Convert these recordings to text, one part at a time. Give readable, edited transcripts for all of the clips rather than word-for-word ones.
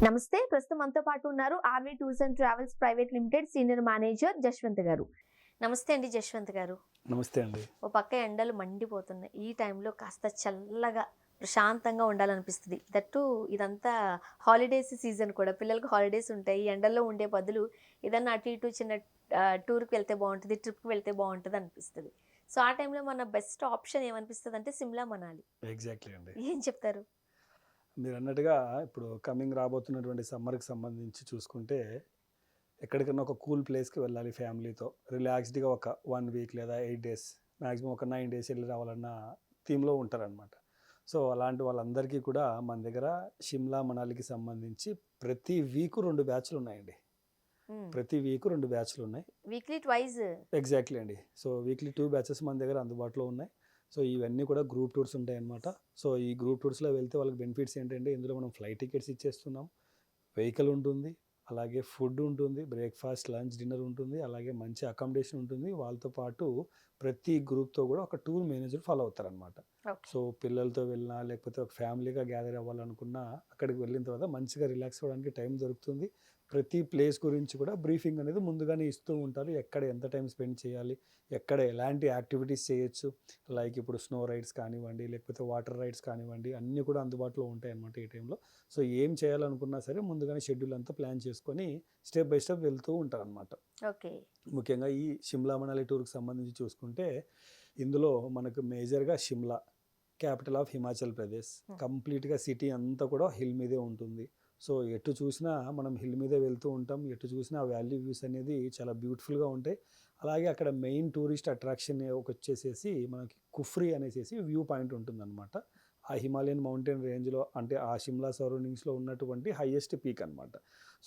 నమస్తే. ప్రస్తుతం మనతో పాటు ఉన్నారు RV tours and travels private limited senior manager Jashwanth garu. నమస్తే అండి జశ్వంత్ గారు. నమస్తే అండి. ఓ పక్క ఎండలు మండిపోతున్నాయి. ఈ టైంలో కాస్త చల్లగా ప్రశాంతంగా ఉండాలనిపిస్తుంది. దట్టు ఇదంతా హాలిడేస్ సీజన్ కూడా, పిల్లలకి హాలిడేస్ ఉంటాయి. ఎండల్లో ఉండే బదులు ఏదన్నా అటు ఇటు చిన్న టూర్కి వెళ్తే బాగుంటుంది, ట్రిప్కి వెళ్తే బాగుంటుంది అనిపిస్తుంది. సో ఆ టైంలో మన బెస్ట్ ఆప్షన్ ఏమనిపిస్తుంది అంటే సిమ్లా, మనాలి. ఎగ్జాక్ట్లీ అండి. ఏం చెప్తారు? మీరు అన్నట్టుగా ఇప్పుడు కమింగ్ రాబోతున్నటువంటి సమ్మర్కి సంబంధించి చూసుకుంటే ఎక్కడికన్నా ఒక కూల్ ప్లేస్కి వెళ్ళాలి ఫ్యామిలీతో రిలాక్స్డ్గా ఒక 1 వీక్ లేదా 8 డేస్, మ్యాక్సిమం ఒక 9 డేస్ వెళ్ళి రావాలన్న థీమ్లో ఉంటారనమాట. సో అలాంటి వాళ్ళందరికీ కూడా మన దగ్గర షిమ్లా మనాలికి సంబంధించి ప్రతి వీకు 2 బ్యాచ్లు ఉన్నాయండి. ప్రతి వీకు 2 బ్యాచ్లు ఉన్నాయి. Weekly twice. ఎగ్జాక్ట్లీ అండి. సో వీక్లీ 2 బ్యాచెస్ మన దగ్గర అందుబాటులో ఉన్నాయి. సో ఇవన్నీ కూడా గ్రూప్ టూర్స్ ఉంటాయన్నమాట. సో ఈ గ్రూప్ టూర్స్లో వెళ్తే వాళ్ళకి బెనిఫిట్స్ ఏంటంటే ఇందులో మనం ఫ్లైట్ టికెట్స్ ఇచ్చేస్తున్నాం, వెహికల్ ఉంటుంది, అలాగే ఫుడ్ ఉంటుంది, బ్రేక్ఫాస్ట్, లంచ్, డిన్నర్ ఉంటుంది, అలాగే మంచి అకామిడేషన్ ఉంటుంది. వాళ్ళతో పాటు ప్రతి గ్రూప్తో కూడా ఒక టూర్ మేనేజర్ ఫాలో అవుతారనమాట. సో పిల్లలతో వెళ్ళినా లేకపోతే ఒక ఫ్యామిలీగా గ్యాదర్ అవ్వాలనుకున్నా అక్కడికి వెళ్ళిన తర్వాత మంచిగా రిలాక్స్ అవ్వడానికి టైం దొరుకుతుంది. ప్రతి ప్లేస్ గురించి కూడా బ్రీఫింగ్ అనేది ముందుగానే ఇస్తూ ఉంటారు. ఎక్కడ ఎంత టైం స్పెండ్ చేయాలి, ఎక్కడ ఎలాంటి యాక్టివిటీస్ చేయొచ్చు, లైక్ ఇప్పుడు స్నో రైడ్స్ కానివ్వండి, లేకపోతే వాటర్ రైడ్స్ కానివ్వండి, అన్నీ కూడా అందుబాటులో ఉంటాయి అన్నమాట ఈ టైంలో. సో ఏం చేయాలనుకున్నా సరే ముందుగానే షెడ్యూల్ అంతా ప్లాన్ చేసుకొని స్టెప్ బై స్టెప్ వెళ్తూ ఉంటారనమాట. ఓకే. ముఖ్యంగా ఈ షిమ్లా మనాలి టూర్కి సంబంధించి చూసుకుంటే ఇందులో మనకు మేజర్గా షిమ్లా క్యాపిటల్ ఆఫ్ హిమాచల్ ప్రదేశ్, కంప్లీట్గా సిటీ అంతా కూడా హిల్ మీదే ఉంటుంది. సో ఎటు చూసినా మనం హిల్ మీదే వెళ్తూ ఉంటాం, ఎటు చూసినా వ్యాలీ వ్యూస్ అనేది చాలా బ్యూటిఫుల్గా ఉంటాయి. అలాగే అక్కడ మెయిన్ టూరిస్ట్ అట్రాక్షన్ వచ్చేసేసి మనకి కుఫ్రీ అనేసి వ్యూ పాయింట్ ఉంటుందన్నమాట. ఆ హిమాలయన్ మౌంటైన్ రేంజ్లో అంటే ఆ షిమ్లా సరౌండింగ్స్లో ఉన్నటువంటి హైయెస్ట్ పీక్ అనమాట.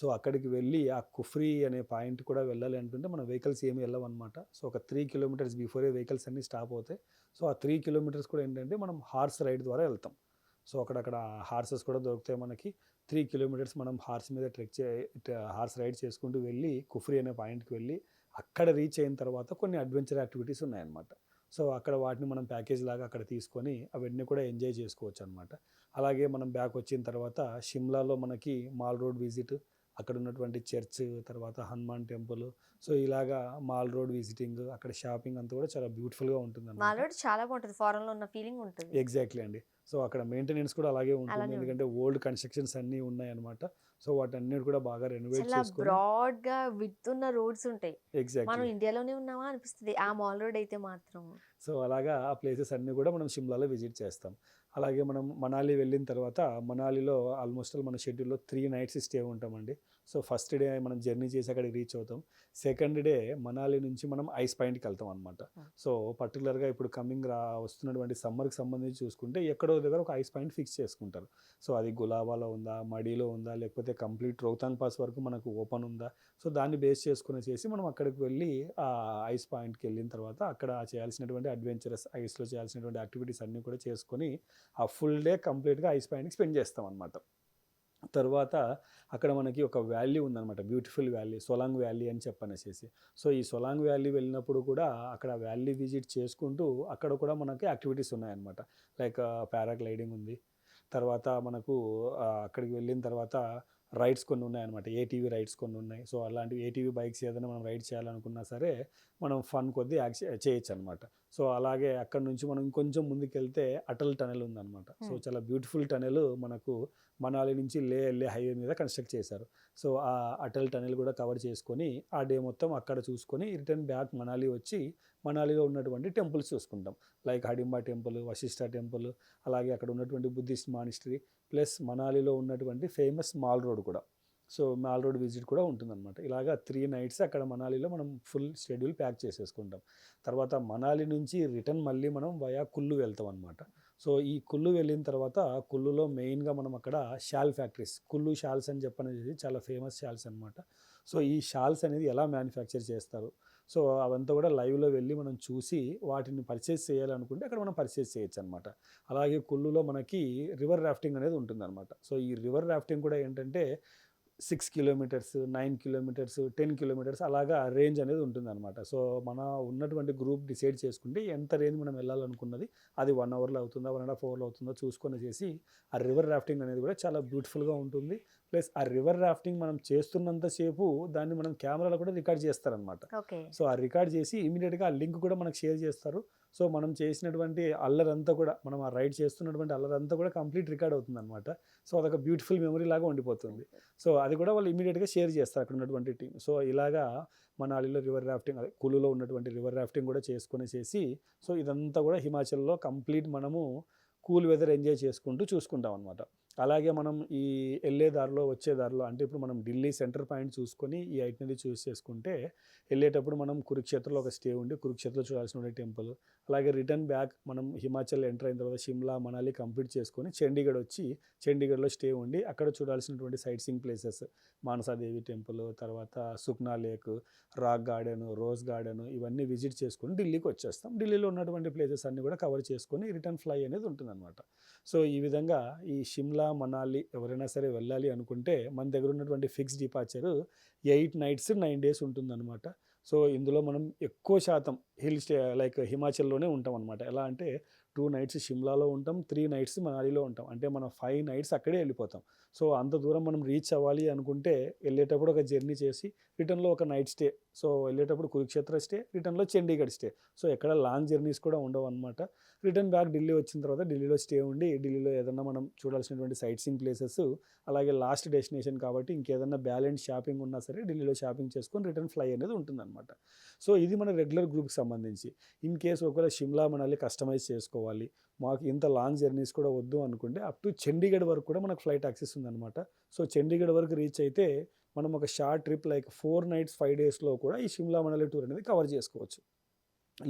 సో అక్కడికి వెళ్ళి ఆ కుఫ్రీ అనే పాయింట్ కూడా వెళ్ళాలి అనుకుంటే మన వెహికల్స్ ఏమి వెళ్ళవన్నమాట. సో ఒక 3 కిలోమీటర్స్ బిఫోరే వెహికల్స్ అన్నీ స్టాప్ అవుతాయి. సో ఆ 3 కిలోమీటర్స్ కూడా ఏంటంటే మనం హార్స్ రైడ్ ద్వారా వెళ్తాం. సో అక్కడ హార్సెస్ కూడా దొరుకుతాయి మనకి. 3 కిలోమీటర్స్ మనం హార్స్ మీద హార్స్ రైడ్ చేసుకుంటూ వెళ్ళి కుఫ్రీ అనే పాయింట్కి వెళ్ళి అక్కడ రీచ్ అయిన తర్వాత కొన్ని అడ్వెంచర్ యాక్టివిటీస్ ఉన్నాయన్నమాట. సో అక్కడ వాటిని మనం ప్యాకేజ్ లాగా అక్కడ తీసుకొని అవన్నీ కూడా ఎంజాయ్ చేసుకోవచ్చు అనమాట. అలాగే మనం బ్యాక్ వచ్చిన తర్వాత షిమ్లాలో మనకి మాల్ రోడ్ విజిట్, అక్కడ ఉన్నటువంటి చర్చ్, తర్వాత హనుమాన్ టెంపుల్, సో ఇలాగా మాల్ రోడ్ విజిటింగ్, అక్కడ షాపింగ్ అంతా కూడా చాలా బ్యూటిఫుల్గా ఉంటుంది మాల్ అన్నమాట. రోడ్ చాలా బాగుంటుంది. ఫారెన్ లో ఉన్న ఫీలింగ్ ఉంటుంది. ఎగ్జాక్ట్లీ అండి. సో అక్కడ మెయింటెనెన్స్ కూడా అలాగే ఉంటుంది, ఎందుకంటే ఓల్డ్ కన్స్ట్రక్షన్స్ అన్నీ ఉన్నాయన్నమాట. సో వాటన్నిటి కూడా బాగా రెనోవేట్ చాలా చేసుకొని బ్రాడ్ గా విడ్త్ ఉన్న రోడ్స్ ఉంటాయి. మనం ఎగ్జాక్ట్లీ. ఇండియాలోనే ఉన్నామా అనిపిస్తుంది ఆ మాల్ రోడ్ అయితే మాత్రం. సో అలాగా ఆ ప్లేసెస్ అన్నీ కూడా మనం షిమ్లాలో విజిట్ చేస్తాం. అలాగే మనం మనాలి వెళ్ళిన తర్వాత మనాలిలో ఆల్మోస్ట్ మన షెడ్యూల్లో 3 నైట్స్ స్టే ఉంటామండి. సో ఫస్ట్ డే మనం జర్నీ చేసి అక్కడికి రీచ్ అవుతాం. సెకండ్ డే మనాలి నుంచి మనం ఐస్ పాయింట్కి వెళ్తాం అనమాట. సో పర్టికులర్గా ఇప్పుడు వస్తున్నటువంటి సమ్మర్కి సంబంధించి చూసుకుంటే ఎక్కడో దగ్గర ఒక ఐస్ పాయింట్ ఫిక్స్ చేసుకుంటారు. సో అది గులాబాలో ఉందా, మడిలో ఉందా, లేకపోతే కంప్లీట్ రోహ్తాంగ్ పాస్ వరకు మనకు ఓపెన్ ఉందా, సో దాన్ని బేస్ చేసుకుని చేసి మనం అక్కడికి వెళ్ళి ఆ ఐస్ పాయింట్కి వెళ్ళిన తర్వాత అక్కడ చేయాల్సినటువంటి అడ్వెంచరస్ ఐస్లో చేయాల్సినటువంటి యాక్టివిటీస్ అన్నీ కూడా చేసుకొని ఆ ఫుల్ డే కంప్లీట్గా ఐస్ పాయింట్కి స్పెండ్ చేస్తాం అనమాట. తర్వాత అక్కడ మనకి ఒక వ్యాలీ ఉందన్నమాట, బ్యూటిఫుల్ వ్యాలీ, సొలాంగ్ వ్యాలీ అని చెప్పనేసి. సో ఈ సొలాంగ్ వ్యాలీ వెళ్ళినప్పుడు కూడా అక్కడ వ్యాలీ విజిట్ చేసుకుంటూ అక్కడ కూడా మనకి యాక్టివిటీస్ ఉన్నాయన్నమాట. లైక్ పారాగ్లైడింగ్ ఉంది. తర్వాత మనకు అక్కడికి వెళ్ళిన తర్వాత రైడ్స్ కొన్ని ఉన్నాయన్నమాట, ఏటీవీ రైడ్స్ కొన్ని ఉన్నాయి. సో అలాంటివి ఏటీవీ బైక్స్ ఏదైనా మనం రైడ్ చేయాలనుకున్నా సరే మనం ఫన్ కొద్దీ చేయొచ్చు అనమాట. సో అలాగే అక్కడ నుంచి మనం ఇంకొంచెం ముందుకెళ్తే అటల్ టనెల్ ఉందన్నమాట. సో చాలా బ్యూటిఫుల్ టనెల్ మనకు మనాలి నుంచి వెళ్ళే హైవే మీద కన్స్ట్రక్ట్ చేశారు. సో ఆ అటల్ టనెల్ కూడా కవర్ చేసుకొని ఆ డే మొత్తం అక్కడ చూసుకొని రిటర్న్ బ్యాక్ మనాలి వచ్చి మనాలిలో ఉన్నటువంటి టెంపుల్స్ చూసుకుంటాం. Like Hidimba temple, Vashishtha temple, అలాగే అక్కడ ఉన్నటువంటి బుద్ధిస్ట్ మానిస్టరీ, ప్లస్ మనాలిలో ఉన్నటువంటి ఫేమస్ మాల్ రోడ్ కూడా. సో మాల్ రోడ్ విజిట్ కూడా ఉంటుందన్నమాట. ఇలాగా 3 నైట్స్ అక్కడ మనాలిలో మనం ఫుల్ షెడ్యూల్ ప్యాక్ చేసేసుకుంటాం. తర్వాత మనాలి నుంచి రిటర్న్ మళ్ళీ మనం వయా కుల్లు వెళ్తాం అనమాట. సో ఈ కుల్లు వెళ్ళిన తర్వాత కుల్లులో మెయిన్గా మనం అక్కడ షాల్ ఫ్యాక్టరీస్, కుల్లు షాల్స్ అని చెప్పనేది చాలా ఫేమస్ షాల్స్ అనమాట. సో ఈ షాల్స్ అనేది ఎలా మ్యానుఫ్యాక్చర్ చేస్తారు, సో అవంతా కూడా లైవ్లో వెళ్ళి మనం చూసి వాటిని పర్చేస్ చేయాలనుకుంటే అక్కడ మనం పర్చేస్ చేయొచ్చు అనమాట. అలాగే కుల్లులో మనకి రివర్ రాఫ్టింగ్ అనేది ఉంటుందన్నమాట. సో ఈ రివర్ రాఫ్టింగ్ కూడా ఏంటంటే 6 కిలోమీటర్స్, 9 కిలోమీటర్స్, 10 కిలోమీటర్స్ అలాగా రేంజ్ అనేది ఉంటుందన్నమాట. సో మన ఉన్నటువంటి గ్రూప్ డిసైడ్ చేసుకుంటే ఎంత రేంజ్ మనం వెళ్ళాలనుకున్నది అది 1 అవర్లో అవుతుందా, 1.5 అవర్లో అవుతుందో చూసుకొని చేసి ఆ రివర్ రాఫ్టింగ్ అనేది కూడా చాలా బ్యూటిఫుల్గా ఉంటుంది. ప్లస్ ఆ రివర్ రాఫ్టింగ్ మనం చేస్తున్నంతసేపు దాన్ని మనం కెమెరాలో కూడా రికార్డ్ చేస్తారనమాట. ఓకే. సో ఆ రికార్డ్ చేసి ఇమీడియట్గా ఆ లింక్ కూడా మనకు షేర్ చేస్తారు. సో మనం చేసినటువంటి అల్లరంతా కూడా, మనం ఆ రైడ్ చేస్తున్నటువంటి అల్లరంతా కూడా కంప్లీట్ రికార్డ్ అవుతుందన్నమాట. సో అదొక బ్యూటిఫుల్ మెమరీ లాగా ఉండిపోతుంది. సో అది కూడా వాళ్ళు ఇమీడియట్గా షేర్ చేస్తారు అక్కడ ఉన్నటువంటి టీం. సో ఇలాగా మనాలిలో రివర్ రాఫ్టింగ్, అదే కులులో ఉన్నటువంటి రివర్ రాఫ్టింగ్ కూడా చేసి సో ఇదంతా కూడా హిమాచల్లో కంప్లీట్ మనము కూల్ వెదర్ ఎంజాయ్ చేసుకుంటూ చూసుకుంటాం అనమాట. అలాగే మనం ఈ వెళ్ళే దారిలో వచ్చే దారిలో అంటే ఇప్పుడు మనం ఢిల్లీ సెంటర్ పాయింట్ చూసుకొని ఈ ఐటినరీ చూస్ చేసుకుంటే వెళ్ళేటప్పుడు మనం కురుక్షేత్రలో ఒక స్టే ఉండి కురుక్షేత్రలో చూడాల్సిన టెంపుల్, అలాగే రిటర్న్ బ్యాక్ మనం హిమాచల్ ఎంటర్ అయిన తర్వాత షిమ్లా మనాలి కంప్లీట్ చేసుకొని చండీగఢ్ వచ్చి చండీగఢ్లో స్టే ఉండి అక్కడ చూడాల్సినటువంటి sightseeing places, Mansa Devi temple, తర్వాత Sukhna lake, rock garden, rose garden, ఇవన్నీ విజిట్ చేసుకొని ఢిల్లీకి వచ్చేస్తాం. ఢిల్లీలో ఉన్నటువంటి ప్లేసెస్ అన్నీ కూడా కవర్ చేసుకొని రిటర్న్ ఫ్లై అనేది ఉంటుందన్నమాట. సో ఈ విధంగా ఈ షిమ్లా మనాలి ఎవరైనా సరే వెళ్ళాలి అనుకుంటే మన దగ్గర ఉన్నటువంటి ఫిక్స్ డిపార్చర్ 8 nights 9 days ఉంటుందన్నమాట. సో ఇందులో మనం ఎక్కువ శాతం హిల్ స్టే లైక్ హిమాచల్లోనే ఉంటాం అనమాట. ఎలా అంటే 2 nights షిమ్లాలో ఉంటాం, 3 nights మనాలిలో ఉంటాం. అంటే మనం 5 nights అక్కడే వెళ్ళిపోతాం. సో అంత దూరం మనం రీచ్ అవ్వాలి అనుకుంటే వెళ్ళేటప్పుడు ఒక జర్నీ చేసి రిటర్న్లో ఒక నైట్ స్టే. సో వెళ్ళేటప్పుడు కురుక్షేత్ర స్టే, రిటర్న్లో చండీగఢ్ స్టే. సో ఎక్కడ లాంగ్ జర్నీస్ కూడా ఉండవు అనమాట. రిటర్న్ బ్యాక్ ఢిల్లీ వచ్చిన తర్వాత ఢిల్లీలో స్టే ఉండి ఢిల్లీలో ఏదన్నా మనం చూడాల్సినటువంటి సైట్ సీయింగ్ ప్లేసెస్, అలాగే లాస్ట్ డెస్టినేషన్ కాబట్టి ఇంకేదన్నా బ్యాలెన్స్ షాపింగ్ ఉన్నా సరే ఢిల్లీలో షాపింగ్ చేసుకొని రిటర్న్ ఫ్లై అనేది ఉంటుందన్నమాట. సో ఇది మన రెగ్యులర్ గ్రూప్కి సంబంధించి. ఇన్ కేసు ఒకవేళ షిమ్లా మనాలి కస్టమైజ్ చేసుకోవాలి, మాకు ఇంత లాంగ్ జర్నీస్ కూడా వద్దు అనుకుంటే అప్ టు చండీగఢ్ వరకు కూడా మనకు ఫ్లైట్ యాక్సెస్ ఉందన్నమాట. సో చండీగఢ్ వరకు రీచ్ అయితే మనం ఒక షార్ట్ ట్రిప్ లైక్ 4 nights 5 daysలో కూడా ఈ షిమ్లా మనాలి టూర్ అనేది కవర్ చేసుకోవచ్చు.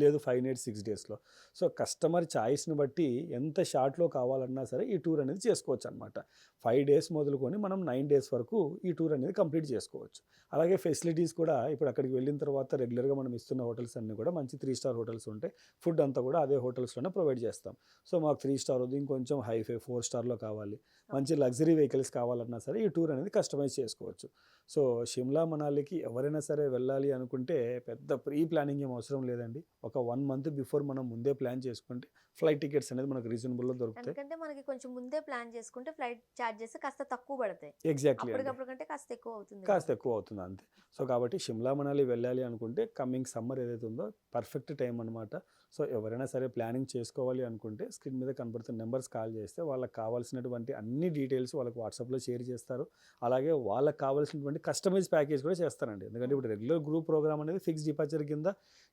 లేదు 5 nights 6 daysలో. సో కస్టమర్ చాయిస్ని బట్టి ఎంత షార్ట్లో కావాలన్నా సరే ఈ టూర్ అనేది చేసుకోవచ్చు అనమాట. 5 days మొదలుకొని మనం 9 days వరకు ఈ టూర్ అనేది కంప్లీట్ చేసుకోవచ్చు. అలాగే ఫెసిలిటీస్ కూడా ఇప్పుడు అక్కడికి వెళ్ళిన తర్వాత రెగ్యులర్గా మనం ఇస్తున్న హోటల్స్ అన్నీ కూడా మంచి 3 star హోటల్స్ ఉంటాయి. ఫుడ్ అంతా కూడా అదే హోటల్స్లోనే ప్రొవైడ్ చేస్తాం. సో మాకు 3 star వద్దు, ఇంకొంచెం హైఫై 4 starలో కావాలి, మంచి లగ్జరీ వెహికల్స్ కావాలన్నా సరే ఈ టూర్ అనేది కస్టమైజ్ చేసుకోవచ్చు. సో షిమ్లా మనాలికి ఎవరైనా సరే వెళ్ళాలి అనుకుంటే పెద్ద ప్రీ ప్లానింగ్ ఏం అవసరం లేదండి. ఒక 1 month బిఫోర్ మనం ముందే ప్లాన్ చేసుకుంటే ఫ్లైట్ టికెట్స్ అనేది మనకు రీజనబుల్లో దొరుకుతాయి. ఎందుకంటే మనకి కొంచెం ముందే ప్లాన్ చేసుకుంటే ఫ్లైట్ చార్జెస్ కాస్త తక్కువ పడతాయి. ఎగ్జాక్ట్లీ అండి. అప్పటికప్పుడు కంటే కాస్త ఎక్కువ అవుతుంది. కాస్త ఎక్కువ అవుతుంది అంతే. సో కాబట్టి షిమ్లా మనాలి వెళ్ళాలి అనుకుంటే కమింగ్ సమ్మర్ ఏదైతే ఉందో పర్ఫెక్ట్ టైం అనమాట. సో ఎవరైనా సరే ప్లానింగ్ చేసుకోవాలి అనుకుంటే స్క్రీన్ మీద కనబడుతున్న నెంబర్స్ కాల్ చేస్తే వాళ్ళకి కావాల్సినటువంటి అన్ని డీటెయిల్స్ వాళ్ళకి వాట్సాప్లో షేర్ చేస్తారు. అలాగే వాళ్ళకి కావాల్సినటువంటి కస్టమైజ్ ప్యాకేజ్ కూడా చేస్తారండి. ఎందుకంటే ఇప్పుడు రెగ్యులర్ గ్రూప్ ప్రోగ్రామ్ అనేది ఫిక్స్ డిపార్చర్ కింద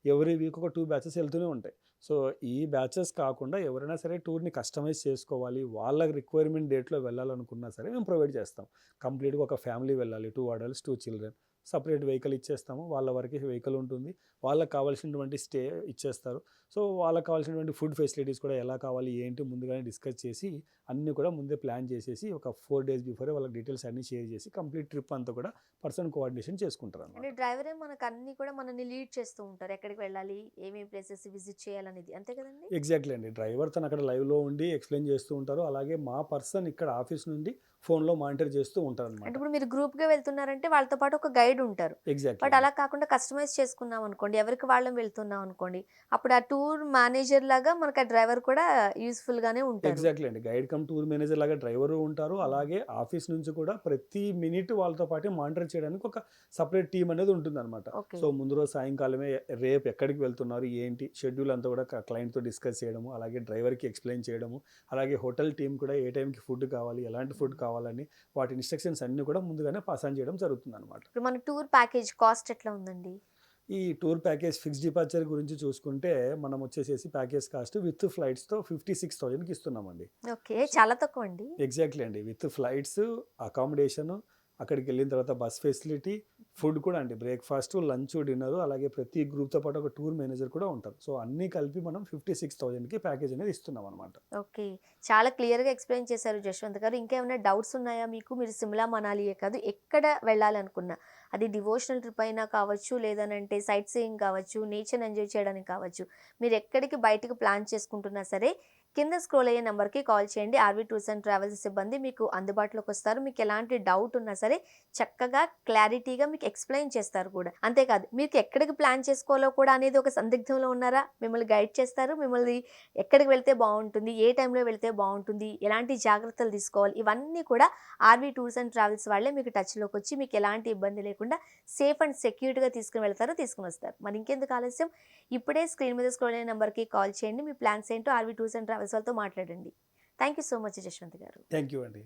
ఎవ్రీ వీక్ ఒక 2 batches వెళ్తూనే ఉంటాయి. సో ఈ బ్యాచెస్ కాకుండా ఎవరైనా సరే టూర్ని కస్టమైజ్ చేసుకోవాలి, వాళ్ళ రిక్వైర్మెంట్ డేట్లో వెళ్ళాలనుకున్నా సరే మేము ప్రొవైడ్ చేస్తాం. కంప్లీట్గా ఒక ఫ్యామిలీ వెళ్ళాలి, 2 adults 2 children, సపరేట్ వెహికల్ ఇచ్చేస్తాము. వాళ్ళ వరకు వెహికల్ ఉంటుంది, వాళ్ళకి కావాల్సినటువంటి స్టే ఇచ్చేస్తారు. సో వాళ్ళకి కావాల్సినటువంటి ఫుడ్ ఫెసిలిటీస్ కూడా ఎలా కావాలి ఏంటి ముందుగానే డిస్కస్ చేసి అన్నీ కూడా ముందే ప్లాన్ చేసేసి ఒక 4 days బిఫోరే వాళ్ళకి డీటెయిల్స్ అన్నీ షేర్ చేసి కంప్లీట్ ట్రిప్ అంతా కూడా పర్సన్ కోఆర్డినేషన్ చేసుకుంటారు అంటే అన్నమాట. డ్రైవరే మనకు అన్ని కూడా మనల్ని లీడ్ చేస్తూ ఉంటారు. ఎక్కడికి వెళ్ళాలి, ఏమేమి ప్లేసెస్ విజిట్ చేయాలనేది, అంతే కదండి? ఎగ్జాక్ట్లీ అండి. డ్రైవర్ తను అక్కడ లైవ్లో ఉండి ఎక్స్ప్లెయిన్ చేస్తూ ఉంటారు. అలాగే మా పర్సన్ ఇక్కడ ఆఫీస్ నుండి ఫోన్లో మానిటర్ చేస్తూ ఉంటారు అంటే అనమాట. ఇప్పుడు మీరు గ్రూప్గా వెళ్తున్నారంటే వాళ్ళతో పాటు ఒక గైడ్ ఉంటారు. ఎగ్జాక్ట్లీ బట్ అలా కాకుండా కస్టమైజ్ చేసుకున్నాం అనుకోండి, ఎవరికి వాళ్ళం వెళ్తున్నాం అనుకోండి, అప్పుడు ఆ టూర్ మేనేజర్ లాగా మనకు ఆ డ్రైవర్ కూడా యూస్ఫుల్ గానే ఉంటారు. ఎగ్జాక్ట్లీ అండి. గైడ్ కమ్ టూర్ మేనేజర్ లాగా డ్రైవరు ఉంటారు. అలాగే ఆఫీస్ నుంచి కూడా ప్రతి మినిట్ వాళ్ళతో పాటు మానిటర్ చేయడానికి ఒక సపరేట్ టీం అనేది ఉంటుందన్నమాట. ఓకే. సో ముందు రోజు సాయంకాలమే రేపు ఎక్కడికి వెళ్తున్నారు ఏంటి షెడ్యూల్ అంతా కూడా క్లయింట్తో డిస్కస్ చేయడము, అలాగే డ్రైవర్కి ఎక్స్ప్లెయిన్ చేయడము, అలాగే హోటల్ టీం కూడా ఏ టైంకి ఫుడ్ కావాలి, ఎలాంటి ఫుడ్ కావాలని వాటి ఇన్స్ట్రక్షన్స్ అన్నీ కూడా ముందుగానే పాస్ ఆన్ చేయడం జరుగుతుందన్నమాట. ఇప్పుడు మన టూర్ ప్యాకేజ్ కాస్ట్ ఎట్లా ఉందండి? ఈ టూర్ ప్యాకేజ్ ఫిక్స్ డిపార్చర్ గురించి చూసుకుంటే మనం వచ్చేసేసి ప్యాకేజ్ కాస్ట్ విత్ ఫ్లైట్స్తో 56,000కి ఇస్తున్నామండి. ఓకే, చాలా తక్కువ అండి. ఎగ్జాక్ట్లీ అండి. విత్ ఫ్లైట్స్, అకామిడేషను, అక్కడికి వెళ్ళిన తర్వాత బస్ ఫెసిలిటీ, ఫుడ్ కూడా అండి, బ్రేక్ఫాస్ట్, లంచ్, డిన్నర్, అలాగే ప్రతి గ్రూప్తో పాటు ఒక టూర్ మేనేజర్ కూడా ఉంటారు. సో అన్నీ కలిపి మనం 56,000కి ప్యాకేజ్ అనేది ఇస్తున్నాం అనమాట. ఓకే, చాలా క్లియర్గా ఎక్స్ప్లెయిన్ చేశారు జశ్వంత్ గారు. ఇంకేమైనా డౌట్స్ ఉన్నాయా మీకు? మీరు సిమ్లా మనాలియే కాదు ఎక్కడ వెళ్ళాలనుకున్నా, అది డివోషనల్ ట్రిప్ అయినా కావచ్చు, లేదనంటే సైట్ సీయింగ్ కావచ్చు, నేచర్ ఎంజాయ్ చేయడానికి కావచ్చు, మీరు ఎక్కడికి బయటకు ప్లాన్ చేసుకుంటున్నా సరే కింద స్క్రోల్ అయ్యే నెంబర్కి కాల్ చేయండి. ఆర్వీ టూర్స్ అండ్ ట్రావెల్స్ సిబ్బంది మీకు అందుబాటులోకి వస్తారు. మీకు ఎలాంటి డౌట్ ఉన్నా సరే చక్కగా క్లారిటీగా మీకు ఎక్స్ప్లెయిన్ చేస్తారు కూడా. అంతేకాదు మీకు ఎక్కడికి ప్లాన్ చేసుకోవాలో కూడా అనేది ఒక సందిగ్ధంలో ఉన్నారా, మిమ్మల్ని గైడ్ చేస్తారు. మిమ్మల్ని ఎక్కడికి వెళ్తే బాగుంటుంది, ఏ టైంలో వెళ్తే బాగుంటుంది, ఎలాంటి జాగ్రత్తలు తీసుకోవాలి, ఇవన్నీ కూడా ఆర్వీ టూర్స్ అండ్ ట్రావెల్స్ వాళ్ళే మీకు టచ్లోకి వచ్చి మీకు ఎలాంటి ఇబ్బంది లేకుండా సేఫ్ అండ్ సెక్యూర్డ్గా తీసుకుని వెళ్తారు, తీసుకుని వస్తారు. మరి ఇంకెందుకు ఆలస్యం, ఇప్పుడే స్క్రీన్ మీద స్క్రోల్ అయిన నెంబర్కి కాల్ చేయండి. మీ ప్లాన్స్ ఏంటో ఆర్వీ టూర్స్ అండ్ ట్రావెల్స్ వాళ్ళతో మాట్లాడండి. Thank you so much Jashwanth గారు. థ్యాంక్ యూ అండి.